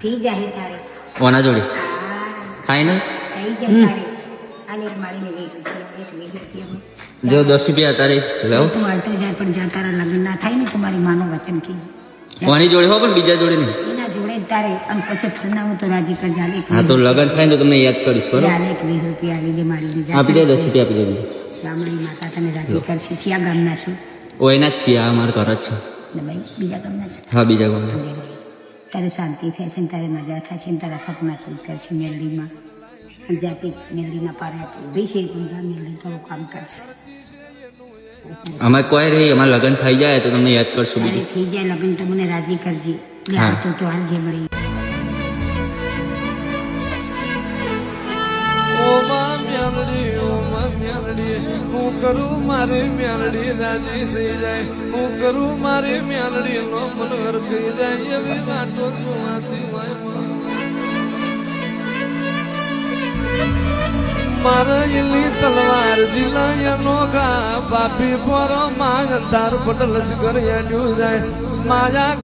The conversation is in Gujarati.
થઈ જાય તારે ઓના જોડે હા ફાઈનલ થઈ જાય તારે આને એક મારીને એક રૂપિયા જો 10 રૂપિયા તારે લાવ તું હાલતો જાય પણ જ્યાં તારા લગ્ન ના થાય ને તમારી માનો વતન કે ઓની જોડે હો પણ બીજા જોડે નહીં એના જોડે જ તારે અને પછી ફરનાવું તો રાજી કર જાલે હા તો લગન થાય ને તો તમને યાદ કરીશ બરોબર જાલે 20 રૂપિયા આવી દે મારી આપી દે 10 રૂપિયા આપી દે બીજા ગામડી માતા તને રાજી કરશે ચિયા ગામના છું ઓયના જ છીએ આ અમારા ઘર જ છે ને ભાઈ બીજા ગામના છું હા બીજા ગામ તારે શાંતિ થશે ને તારે મજા થશે ને તારા સપના શું કરશે મેલડીમાં જાતે મેલડીના પારે ઉભી છે મેલડી થોડું કામ કરશે અમારે કોઈ રહી અમારે લગન થઈ જાય તો તમને યાદ કરશું તારે બીજું થઈ જાય લગ્ન તો મને રાજી કરજે હા. તો હાલ જે મળી હું કરું મારી મ્યાલડી રાજી થઈ જાય હું કરું મારી મ્યાલડી નો મનોહર થઈ જાય એવી વાતો સુવાતી મારા એલી તલવાર જીલાયનો ઘા બાપી પર માંગ તાર પટલ લશ્કર હેડ્યું જાય માયા